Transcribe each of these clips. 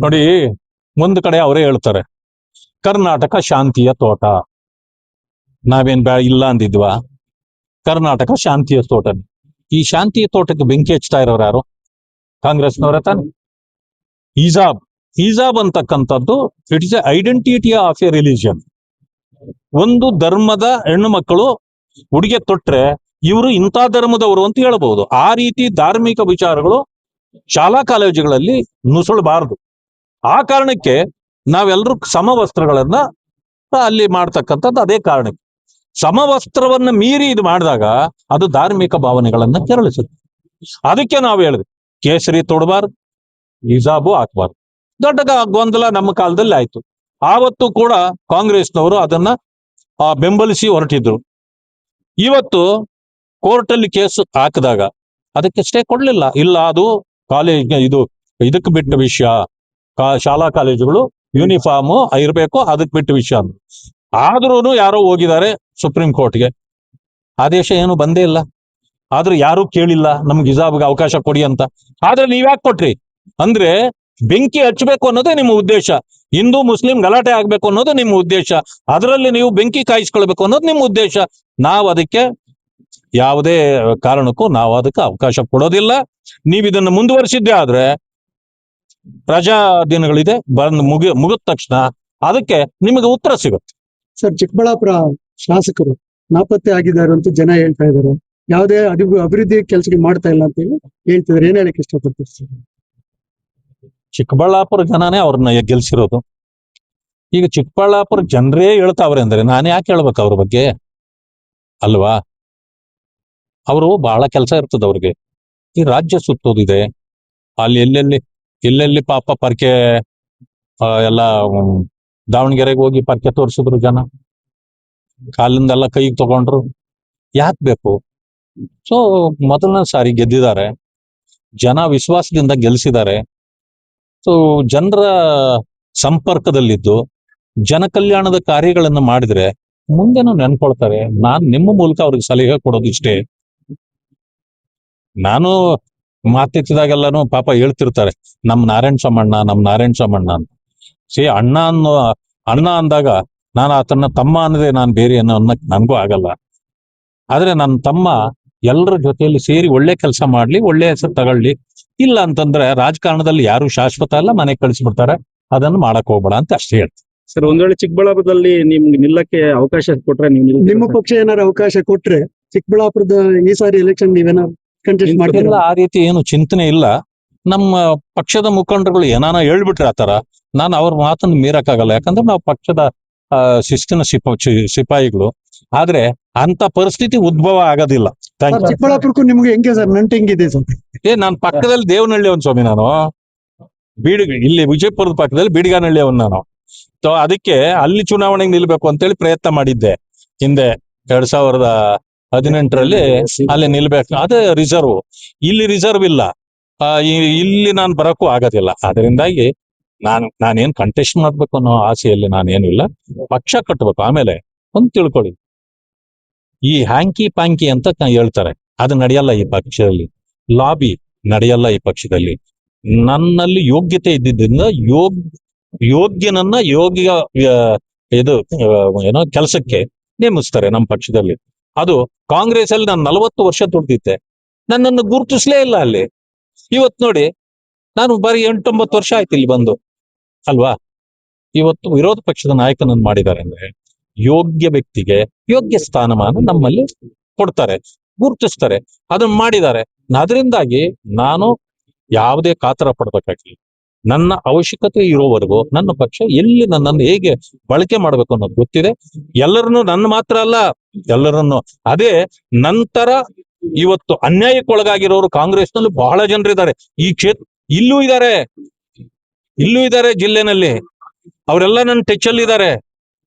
ನೋಡಿ, ಒಂದು ಕಡೆ ಅವರೇ ಹೇಳ್ತಾರೆ ಕರ್ನಾಟಕ ಶಾಂತಿಯ ತೋಟ. ನಾವೇನ್ ಇಲ್ಲ ಅಂದಿದ್ವಾ? ಕರ್ನಾಟಕ ಶಾಂತಿಯ ತೋಟ. ಈ ಶಾಂತಿಯ ತೋಟಕ್ಕೆ ಬೆಂಕಿ ಹಚ್ತಾ ಇರೋರು ಯಾರು? ಕಾಂಗ್ರೆಸ್ನವರ ತಾನೆ. ಹಿಜಾಬ್ ಅಂತಕ್ಕಂಥದ್ದು it is A identity of A religion. ಒಂದು ಧರ್ಮದ ಹೆಣ್ಣು ಮಕ್ಕಳು ಉಡುಗೆ ತೊಟ್ರೆ ಇವರು ಇಂಥ ಧರ್ಮದವರು ಅಂತ ಹೇಳ್ಬಹುದು. ಆ ರೀತಿ ಧಾರ್ಮಿಕ ವಿಚಾರಗಳು ಶಾಲಾ ಕಾಲೇಜುಗಳಲ್ಲಿ ನುಸುಳಬಾರದು. ಆ ಕಾರಣಕ್ಕೆ ನಾವೆಲ್ಲರೂ ಸಮವಸ್ತ್ರಗಳನ್ನ ಅಲ್ಲಿ ಮಾಡ್ತಕ್ಕಂಥದ್ದು ಅದೇ ಕಾರಣಕ್ಕೆ. ಸಮವಸ್ತ್ರವನ್ನ ಮೀರಿ ಇದು ಮಾಡಿದಾಗ ಅದು ಧಾರ್ಮಿಕ ಭಾವನೆಗಳನ್ನ ಕೆರಳಿಸುತ್ತೆ. ಅದಕ್ಕೆ ನಾವು ಹೇಳಿದ್ವಿ ಕೇಸರಿ ತೊಡಬಾರ್ದು, ಹಿಜಾಬು ಹಾಕ್ಬಾರ್ದು. ದೊಡ್ಡ ಗೊಂದಲ ನಮ್ಮ ಕಾಲದಲ್ಲಿ ಆಯ್ತು. ಆವತ್ತು ಕೂಡ ಕಾಂಗ್ರೆಸ್ನವರು ಅದನ್ನ ಬೆಂಬಲಿಸಿ ಹೊರಟಿದ್ರು. ಇವತ್ತು ಕೋರ್ಟಲ್ಲಿ ಕೇಸ್ ಹಾಕಿದಾಗ ಅದಕ್ಕೆ ಸ್ಟೇ ಕೊಡ್ಲಿಲ್ಲ. ಇಲ್ಲ, ಅದು ಕಾಲೇಜ್ ಇದಕ್ಕೆ ಬಿಟ್ಟ ವಿಷಯ, ಶಾಲಾ ಕಾಲೇಜುಗಳು ಯೂನಿಫಾರ್ಮ್ ಇರಬೇಕು, ಅದಕ್ಕೆ ಬಿಟ್ಟ ವಿಷಯ ಅಂದ್ರು. ಆದ್ರೂ ಯಾರೋ ಹೋಗಿದ್ದಾರೆ ಸುಪ್ರೀಂ ಕೋರ್ಟ್ಗೆ, ಆದೇಶ ಏನು ಬಂದೇ ಇಲ್ಲ. ಆದ್ರೆ ಯಾರು ಕೇಳಿಲ್ಲ ನಮ್ಗೆ ಹಿಜಾಬ್ಗೆ ಅವಕಾಶ ಕೊಡಿ ಅಂತ. ಆದ್ರೆ ನೀವ್ಯಾಕೆ ಕೊಟ್ರಿ ಅಂದ್ರೆ ಬೆಂಕಿ ಹಚ್ಚಬೇಕು ಅನ್ನೋದೇ ನಿಮ್ಮ ಉದ್ದೇಶ. ಹಿಂದೂ ಮುಸ್ಲಿಂ ಗಲಾಟೆ ಆಗ್ಬೇಕು ಅನ್ನೋದು ನಿಮ್ಮ ಉದ್ದೇಶ. ಅದರಲ್ಲಿ ನೀವು ಬೆಂಕಿ ಕಾಯಿಸ್ಕೊಳ್ಬೇಕು ಅನ್ನೋದು ನಿಮ್ಮ ಉದ್ದೇಶ. ನಾವು ಅದಕ್ಕೆ ಯಾವುದೇ ಕಾರಣಕ್ಕೂ ನಾವು ಅದಕ್ಕೆ ಅವಕಾಶ ಕೊಡೋದಿಲ್ಲ. ನೀವು ಇದನ್ನು ಮುಂದುವರಿಸಿದ್ದೆ ಆದ್ರೆ ರಜಾ ದಿನಗಳಿದೆ, ಮುಗಿದ ತಕ್ಷಣ ಅದಕ್ಕೆ ನಿಮಗೆ ಉತ್ತರ ಸಿಗುತ್ತೆ. ಸರ್, ಚಿಕ್ಕಬಳ್ಳಾಪುರ ಶಾಸಕರು ನಾಪತ್ತೆ ಆಗಿದ್ದಾರೆ ಅಂತ ಜನ ಹೇಳ್ತಾ ಇದ್ದಾರೆ. ಯಾವುದೇ ಅಭಿವೃದ್ಧಿ ಕೆಲಸಗಳು ಮಾಡ್ತಾ ಇಲ್ಲ ಅಂತ ಹೇಳಿ ಹೇಳ್ತಿದ್ದಾರೆ. ಏನ್ ಹೇಳಕ್ ಇಷ್ಟಪಡ್ತೀರಿ ಸರ್? ಚಿಕ್ಕಬಳ್ಳಾಪುರ ಜನನೇ ಅವ್ರನ್ನ ಗೆಲ್ಸಿರೋದು. ಈಗ ಚಿಕ್ಕಬಳ್ಳಾಪುರ ಜನರೇ ಹೇಳ್ತಾವ್ರೆ ಅಂದ್ರೆ ನಾನು ಯಾಕೆ ಹೇಳ್ಬೇಕು ಅವ್ರ ಬಗ್ಗೆ? ಅಲ್ವಾ? ಅವರು ಬಹಳ ಕೆಲಸ ಇರ್ತದೆ ಅವ್ರಿಗೆ. ಈ ರಾಜ್ಯ ಸುತ್ತೋದಿದೆ, ಅಲ್ಲಿ ಎಲ್ಲೆಲ್ಲಿ ಪಾಪ ಪರ್ಕೆ ಎಲ್ಲ ದಾವಣಗೆರೆಗೆ ಹೋಗಿ ಪರ್ಕೆ ತೋರಿಸಿದ್ರು ಜನ, ಕಾಲಿಂದೆಲ್ಲ ಕೈಗೆ ತಗೊಂಡ್ರು. ಯಾಕೆ ಬೇಕು? ಸೊ ಮೊದಲನೇ ಸಾರಿ ಗೆದ್ದಿದ್ದಾರೆ, ಜನ ವಿಶ್ವಾಸದಿಂದ ಗೆಲ್ಸಿದ್ದಾರೆ. ಸೊ ಜನರ ಸಂಪರ್ಕದಲ್ಲಿದ್ದು ಜನ ಕಲ್ಯಾಣದ ಕಾರ್ಯಗಳನ್ನು ಮಾಡಿದ್ರೆ ಮುಂದೆನೂ ನೆನ್ಕೊಳ್ತಾರೆ. ನಾನ್ ನಿಮ್ಮ ಮೂಲಕ ಅವ್ರಿಗೆ ಸಲಹೆ ಕೊಡೋದು ಇಷ್ಟೇ. ನಾನು ಮಾತೆತ್ತಿದಾಗೆಲ್ಲಾನು ಪಾಪ ಹೇಳ್ತಿರ್ತಾರೆ ನಮ್ ನಾರಾಯಣ ಸ್ವಾಮಣ್ಣ ಅಂತ. ಅಣ್ಣ ಅಂದಾಗ ನಾನು ಆತನ ತಮ್ಮ ಅನ್ನದೆ ನಾನು ಬೇರೆ ಅನ್ನೋ ಅನ್ನಕ್ ನನ್ಗೂ ಆಗಲ್ಲ. ಆದ್ರೆ ನನ್ನ ತಮ್ಮ ಎಲ್ಲರ ಜೊತೆಯಲ್ಲಿ ಸೇರಿ ಒಳ್ಳೆ ಕೆಲಸ ಮಾಡ್ಲಿ, ಒಳ್ಳೆ ಹೆಸರು ತಗೊಳ್ಳಿ. ಇಲ್ಲ ಅಂತಂದ್ರೆ ರಾಜಕಾರಣದಲ್ಲಿ ಯಾರು ಶಾಶ್ವತ ಅಲ್ಲ, ಮನೆಗೆ ಕಳಿಸ್ಬಿಡ್ತಾರೆ. ಅದನ್ನು ಮಾಡಕ್ ಹೋಗ್ಬೇಡ ಅಂತ ಅಷ್ಟೇ ಹೇಳ್ತೀನಿ. ಸರ್, ಒಂದ್ ವೇಳೆ ಚಿಕ್ಕಬಳ್ಳಾಪುರದಲ್ಲಿ ನಿಮ್ಗೆ ನಿಲ್ಲಕ್ಕೆ ಅವಕಾಶ ಕೊಟ್ರೆ ನೀವು ನಿಮ್ಮ ಪಕ್ಷ ಏನಾದ್ರು ಅವಕಾಶ ಕೊಟ್ರೆ ಚಿಕ್ಕಬಳ್ಳಾಪುರದ ಈ ಸಾರಿ ಎಲೆಕ್ಷನ್ ನೀವೇನಾದ್ರು ಕಂಟೆಸ್ಟ್ ಮಾಡ್ತೀರಾ? ಆ ರೀತಿ ಏನು ಚಿಂತನೆ ಇಲ್ಲ. ನಮ್ಮ ಪಕ್ಷದ ಮುಖಂಡರುಗಳು ಏನಾನ ಹೇಳ್ಬಿಟ್ರೆ ಆತರ ನಾನು ಅವ್ರ ಮಾತನ್ನು ಮೀರಕ್ಕಾಗಲ್ಲ. ಯಾಕಂದ್ರೆ ನಾವು ಪಕ್ಷದ ಶಿಸ್ತಿನ ಸಿಪಾಯಿಗಳು. ಆದ್ರೆ ಅಂತ ಪರಿಸ್ಥಿತಿ ಉದ್ಭವ ಆಗೋದಿಲ್ಲ. ಚಿಕ್ಕಬಳ್ಳಾಪುರಕ್ಕೂ ನಿಮ್ಗೆ ಹೆಂಗೆ ಸರ್ ನಂಟು ಹೆಂಗಿದೆ ಸರ್? ನಾನು ಪಕ್ಕದಲ್ಲಿ ದೇವನಹಳ್ಳಿ ಅವನ್ ಸ್ವಾಮಿ, ನಾನು ಇಲ್ಲಿ ವಿಜಯಪುರದ ಪಕ್ಕದಲ್ಲಿ ಬೀಡಿಗಾನಹಳ್ಳಿ ಅವನ್ ನಾನು. ಸೊ ಅದಕ್ಕೆ ಅಲ್ಲಿ ಚುನಾವಣೆಗೆ ನಿಲ್ಬೇಕು ಅಂತೇಳಿ ಪ್ರಯತ್ನ ಮಾಡಿದ್ದೆ ಹಿಂದೆ 2018ರಲ್ಲಿ. ಅಲ್ಲಿ ನಿಲ್ಬೇಕು, ಅದೇ ರಿಸರ್ವ್. ಇಲ್ಲಿ ರಿಸರ್ವ್ ಇಲ್ಲ, ಇಲ್ಲಿ ನಾನು ಬರಕ್ಕೂ ಆಗೋದಿಲ್ಲ. ಅದರಿಂದಾಗಿ ನಾನೇನ್ ಕಂಟೆಸ್ಟ್ ಮಾಡ್ಬೇಕು ಅನ್ನೋ ಆಸೆಯಲ್ಲಿ ನಾನೇನಿಲ್ಲ. ಪಕ್ಷ ಕಟ್ಟಬೇಕು. ಆಮೇಲೆ ಒಂದು ತಿಳ್ಕೊಳ್ಳಿ, ಈ ಹ್ಯಾಂಕಿ ಪ್ಯಾಂಕಿ ಅಂತ ಹೇಳ್ತಾರೆ, ಅದು ನಡೆಯಲ್ಲ ಈ ಪಕ್ಷದಲ್ಲಿ. ಲಾಬಿ ನಡೆಯಲ್ಲ ಈ ಪಕ್ಷದಲ್ಲಿ. ನನ್ನಲ್ಲಿ ಯೋಗ್ಯತೆ ಇದ್ದಿದ್ದರಿಂದ ಯೋಗ್ಯನನ್ನ ಯೋಗ್ಯ ಏನೋ ಕೆಲಸಕ್ಕೆ ನೇಮಿಸ್ತಾರೆ ನಮ್ಮ ಪಕ್ಷದಲ್ಲಿ. ಅದು ಕಾಂಗ್ರೆಸ್ ಅಲ್ಲಿ ನಾನು 40 ವರ್ಷ ದುಡ್ದಿದ್ದೆ, ನನ್ನನ್ನು ಗುರುತಿಸ್ಲೇ ಇಲ್ಲ ಅಲ್ಲಿ. ಇವತ್ತು ನೋಡಿ, ನಾನು ಬರೀ 8-9 ವರ್ಷ ಆಯ್ತು ಇಲ್ಲಿ ಬಂದು, ಅಲ್ವಾ? ಇವತ್ತು ವಿರೋಧ ಪಕ್ಷದ ನಾಯಕನನ್ನು ಮಾಡಿದ್ದಾರೆ ಅಂದ್ರೆ ಯೋಗ್ಯ ವ್ಯಕ್ತಿಗೆ ಯೋಗ್ಯ ಸ್ಥಾನಮಾನ ನಮ್ಮಲ್ಲಿ ಕೊಡ್ತಾರೆ, ಗುರುತಿಸ್ತಾರೆ. ಅದನ್ನ ಮಾಡಿದ್ದಾರೆ. ಅದರಿಂದಾಗಿ ನಾನು ಯಾವುದೇ ಕಾತರ ಪಡ್ಬೇಕಾಗಿಲ್ಲ. ನನ್ನ ಅವಶ್ಯಕತೆ ಇರೋವರೆಗೂ ನನ್ನ ಪಕ್ಷ ಎಲ್ಲಿ ನನ್ನನ್ನು ಹೇಗೆ ಬಳಕೆ ಮಾಡ್ಬೇಕು ಅನ್ನೋದು ಗೊತ್ತಿದೆ. ಎಲ್ಲರನ್ನು, ನನ್ನ ಮಾತ್ರ ಅಲ್ಲ, ಎಲ್ಲರನ್ನು. ಅದೇ ನಂತರ ಇವತ್ತು ಅನ್ಯಾಯಕ್ಕೊಳಗಾಗಿರೋರು ಕಾಂಗ್ರೆಸ್ನಲ್ಲಿ ಬಹಳ ಜನರಿದ್ದಾರೆ. ಈ ಇಲ್ಲೂ ಇದ್ದಾರೆ ಜಿಲ್ಲೆನಲ್ಲಿ. ಅವರೆಲ್ಲ ನನ್ನ ಟಚ್ ಅಲ್ಲಿ ಇದ್ದಾರೆ.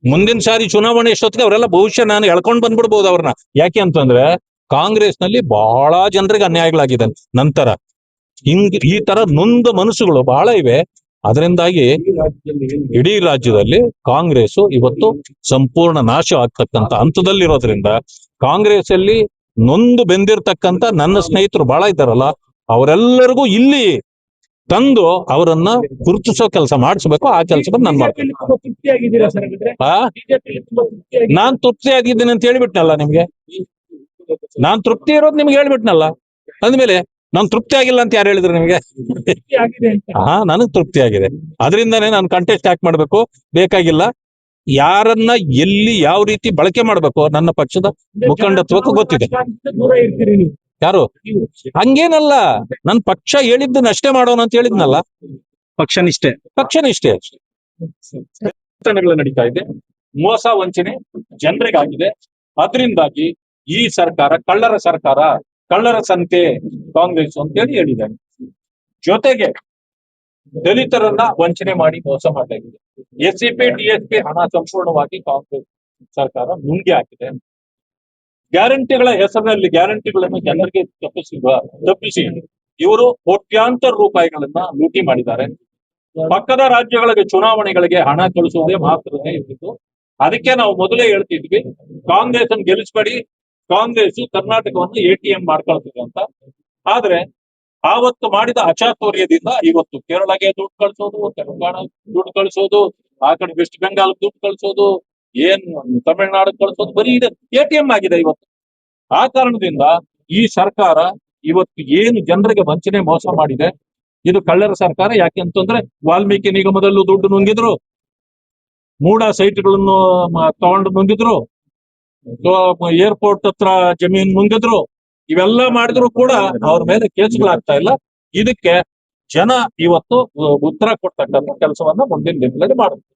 ಮುಂದಿನ ಸಾರಿ ಚುನಾವಣೆ ಎಷ್ಟೊತ್ತಿಗೆ ಅವರೆಲ್ಲ ಬಹುಶಃ ನಾನು ಎಳ್ಕೊಂಡ್ ಬಂದ್ಬಿಡ್ಬೋದು ಅವ್ರನ್ನ. ಯಾಕೆ ಅಂತಂದ್ರೆ ಕಾಂಗ್ರೆಸ್ ನಲ್ಲಿ ಬಹಳ ಜನರಿಗೆ ಅನ್ಯಾಯಗಳಾಗಿದೆ. ನಂತರ ಈ ತರ ನೊಂದ ಮನಸ್ಸುಗಳು ಬಹಳ ಇವೆ. ಅದರಿಂದಾಗಿ ಇಡೀ ರಾಜ್ಯದಲ್ಲಿ ಕಾಂಗ್ರೆಸ್ ಇವತ್ತು ಸಂಪೂರ್ಣ ನಾಶ ಆಗ್ತಕ್ಕಂಥ ಹಂತದಲ್ಲಿರೋದ್ರಿಂದ ಕಾಂಗ್ರೆಸ್ ಅಲ್ಲಿ ನೊಂದು ಬೆಂದಿರ್ತಕ್ಕಂಥ ನನ್ನ ಸ್ನೇಹಿತರು ಬಹಳ ಇದ್ದಾರಲ್ಲ, ಅವರೆಲ್ಲರಿಗೂ ಇಲ್ಲಿ ತಂದು ಅವರನ್ನ ಗುರುತಿಸೋ ಕೆಲಸ ಮಾಡಿಸ್ಬೇಕು. ಆ ಕೆಲಸವನ್ನು ನಾನು ಮಾಡ್ತೀನಿ. ತೃಪ್ತಿಯಾಗಿದ್ದೀರಾ ಸರ್ ಹಾಗಿದ್ರೆ? ಆ ಬಿಜೆಪಿ ತುಂಬಾ ತೃಪ್ತಿಯಾಗಿ ನಾನ್ ತೃಪ್ತಿ ಆಗಿದ್ದೀನಿ ಅಂತ ಹೇಳ್ಬಿಟ್ನಲ್ಲ ನಿಮ್ಗೆ. ನಾನ್ ತೃಪ್ತಿ ಇರೋದು ನಿಮ್ಗೆ ಹೇಳ್ಬಿಟ್ನಲ್ಲ. ಅಂದ್ಮೇಲೆ ನಾನ್ ತೃಪ್ತಿ ಆಗಿಲ್ಲ ಅಂತ ಯಾರು ಹೇಳಿದ್ರು ನಿಮ್ಗೆ? ಆಗಿದೆ ಅಂತ ಹಾ, ನನಗ್ ತೃಪ್ತಿ ಆಗಿದೆ. ಅದರಿಂದಾನೇ ನಾನು ಕಂಟೆಸ್ಟ್ ಯಾಕೆ ಮಾಡ್ಬೇಕು ಬೇಕಾಗಿಲ್ಲ. ಯಾರನ್ನ ಎಲ್ಲಿ ಯಾವ ರೀತಿ ಬಳಕೆ ಮಾಡ್ಬೇಕು ನನ್ನ ಪಕ್ಷದ ಮುಖಂಡತ್ವಕ್ಕೂ ಗೊತ್ತಿದೆ. ದೂರ ಇರ್ತೀರಿ ನೀವು. ಯಾರು ಹಂಗೇನಲ್ಲ, ನನ್ ಪಕ್ಷ ಹೇಳಿದ್ದನ್ನ ಅಷ್ಟೇ ಮಾಡೋಣ ಅಂತ ಹೇಳಿದ್ನಲ್ಲ. ಪಕ್ಷ ನಿಷ್ಠೆ. ಪಕ್ಷನಿಷ್ಠೆ ಅಷ್ಟೇ. ಘಟನೆಗಳು ನಡೀತಾ ಇದೆ, ಮೋಸ ವಂಚನೆ ಜನರಿಗಾಗಿದೆ. ಅದರಿಂದಾಗಿ ಈ ಸರ್ಕಾರ ಕಳ್ಳರ ಸರ್ಕಾರ, ಕಳ್ಳರ ಸಂತೆ ಕಾಂಗ್ರೆಸ್ ಅಂತೇಳಿ ಹೇಳಿದ್ದಾರೆ. ಜೊತೆಗೆ ದಲಿತರನ್ನ ವಂಚನೆ ಮಾಡಿ ಮೋಸ ಮಾಡ್ತಾ ಇದೆ. SCP DSP ಹಣ ಸಂಪೂರ್ಣವಾಗಿ ಕಾಂಗ್ರೆಸ್ ಸರ್ಕಾರ ನುಂಗಿ ಹಾಕಿದೆ. ಗ್ಯಾರಂಟಿಗಳ ಹೆಸರಿನಲ್ಲಿ ಗ್ಯಾರಂಟಿಗಳನ್ನು ಜನರಿಗೆ ತಪ್ಪಿಸಿ ಇವರು ಕೋಟ್ಯಾಂತರ ರೂಪಾಯಿಗಳನ್ನ ಲೂಟಿ ಮಾಡಿದ್ದಾರೆ. ಪಕ್ಕದ ರಾಜ್ಯಗಳಿಗೆ ಚುನಾವಣೆಗಳಿಗೆ ಹಣ ಕಳಿಸುವುದೇ ಮಾತ್ರನೇ ಇರ್ತಿತ್ತು. ಅದಕ್ಕೆ ನಾವು ಮೊದಲೇ ಹೇಳ್ತಿದ್ವಿ, ಕಾಂಗ್ರೆಸ್ ಅನ್ನು ಗೆಲ್ಲಿಸಬೇಡಿ, ಕಾಂಗ್ರೆಸ್ ಕರ್ನಾಟಕವನ್ನು ATM ಮಾಡ್ಕೊಳ್ತಿದೆ ಅಂತ. ಆದ್ರೆ ಆವತ್ತು ಮಾಡಿದ ಅಚಾತುರ್ಯದಿಂದ ಇವತ್ತು ಕೇರಳಗೆ ದುಡ್ಡು ಕಳಿಸೋದು, ತೆಲಂಗಾಣ ದುಡ್ಡು ಕಳಿಸೋದು, ಆ ಕಡೆ ವೆಸ್ಟ್ ಬೆಂಗಾಲ್ ದುಡ್ಡು ಕಳಿಸೋದು, ಏನ್ ತಮಿಳುನಾಡು ಕಳಿಸೋದು, ಬರೀ ಇದೆ ATM ಆಗಿದೆ ಇವತ್ತು. ಆ ಕಾರಣದಿಂದ ಈ ಸರ್ಕಾರ ಇವತ್ತು ಏನು ಜನರಿಗೆ ವಂಚನೆ ಮೋಸ ಮಾಡಿದೆ, ಇದು ಕಳ್ಳರ ಸರ್ಕಾರ. ಯಾಕೆ ಅಂತಂದ್ರೆ ವಾಲ್ಮೀಕಿ ನಿಗಮದಲ್ಲೂ ದುಡ್ಡು ನುಂಗಿದ್ರು, ಮೂಡ ಸೈಟ್ಗಳನ್ನು ತಗೊಂಡು ನುಂಗಿದ್ರು, ಏರ್ಪೋರ್ಟ್ ಹತ್ರ ಜಮೀನ್ ನುಂಗಿದ್ರು. ಇವೆಲ್ಲ ಮಾಡಿದ್ರು ಕೂಡ ಅವ್ರ ಮೇಲೆ ಕೇಸ್ಗಳಾಗ್ತಾ ಇಲ್ಲ. ಇದಕ್ಕೆ ಜನ ಇವತ್ತು ಉತ್ತರ ಕೊಡ್ತಕ್ಕಂಥ ಕೆಲಸವನ್ನ ಮುಂದಿನ ದಿನಗಳಲ್ಲಿ ಮಾಡುತ್ತೆ.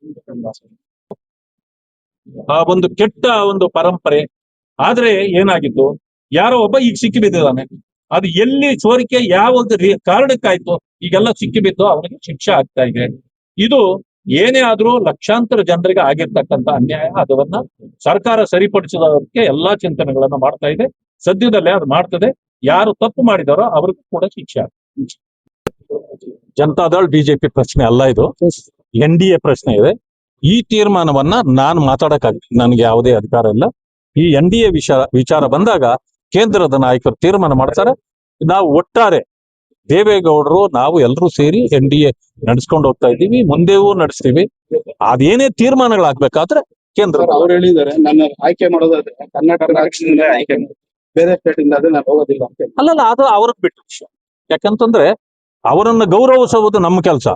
ಆ ಒಂದು ಕೆಟ್ಟ ಒಂದು ಪರಂಪರೆ. ಆದ್ರೆ ಏನಾಗಿತ್ತು, ಯಾರೋ ಒಬ್ಬ ಈಗ ಸಿಕ್ಕಿ ಬಿದ್ದಿದ್ದಾನೆ. ಅದು ಎಲ್ಲಿ ಸೋರಿಕೆ ಯಾವ ಒಂದು ಕಾರಣಕ್ಕಾಯ್ತು ಈಗೆಲ್ಲ ಸಿಕ್ಕಿ ಬಿದ್ದು ಅವನಿಗೆ ಶಿಕ್ಷೆ ಆಗ್ತಾ ಇದೆ. ಇದು ಏನೇ ಆದ್ರೂ ಲಕ್ಷಾಂತರ ಜನರಿಗೆ ಆಗಿರ್ತಕ್ಕಂಥ ಅನ್ಯಾಯ. ಅದನ್ನ ಸರ್ಕಾರ ಸರಿಪಡಿಸೋದಕ್ಕೆ ಎಲ್ಲಾ ಚಿಂತನೆಗಳನ್ನ ಮಾಡ್ತಾ ಇದೆ. ಸದ್ಯದಲ್ಲೇ ಅದು ಮಾಡ್ತದೆ. ಯಾರು ತಪ್ಪು ಮಾಡಿದಾರೋ ಅವ್ರಿಗೂ ಕೂಡ ಶಿಕ್ಷೆ ಆಗ್ತದೆ. ಜನತಾದಳ್ BJP ಪ್ರಶ್ನೆ ಅಲ್ಲ, ಇದು NDA ಪ್ರಶ್ನೆ ಇದೆ. ಈ ತೀರ್ಮಾನವನ್ನ ನಾನು ನನಗೆ ಯಾವುದೇ ಅಧಿಕಾರ ಇಲ್ಲ. ಈ NDA ವಿಚಾರ ಬಂದಾಗ ಕೇಂದ್ರದ ನಾಯಕರು ತೀರ್ಮಾನ ಮಾಡ್ತಾರೆ. ನಾವು ಒಟ್ಟಾರೆ ದೇವೇಗೌಡರು ನಾವು ಎಲ್ಲರೂ ಸೇರಿ NDA ನಡೆಸ್ಕೊಂಡು ಹೋಗ್ತಾ ಇದ್ದೀವಿ, ಮುಂದೆವೂ ನಡೆಸ್ತೀವಿ. ಅದೇನೇ ತೀರ್ಮಾನಗಳಾಗ್ಬೇಕಾದ್ರೆ ಕೇಂದ್ರ ಅವ್ರು ಹೇಳಿದ್ದಾರೆ, ನನ್ನ ಆಯ್ಕೆ ಮಾಡೋದಾದ್ರೆ ಕರ್ನಾಟಕ ರಾಜ್ಯದಿಂದ ಆಯ್ಕೆ ಮಾಡಿ, ಬೇರೆ ಸ್ಟೇಟ್ ಇಂದ ಆದ್ರೆ ನಾನು ಹೋಗೋದಿಲ್ಲ ಅಂತ ಹೇಳಿ. ಅಲ್ಲಲ್ಲ, ಅದು ಅವ್ರಿಗೆ ಬಿಟ್ಟ ವಿಷಯ. ಯಾಕಂತಂದ್ರೆ ಅವರನ್ನ ಗೌರವಿಸುವುದು ನಮ್ಮ ಕೆಲಸ.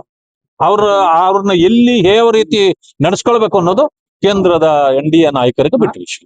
ಅವ್ರನ್ನ ಎಲ್ಲಿ ಯಾವ ರೀತಿ ನಡೆಸ್ಕೊಳ್ಬೇಕು ಅನ್ನೋದು ಕೇಂದ್ರದ NDA ನಾಯಕರಿಗೆ ಬಿಟ್ಟ ವಿಷಯ.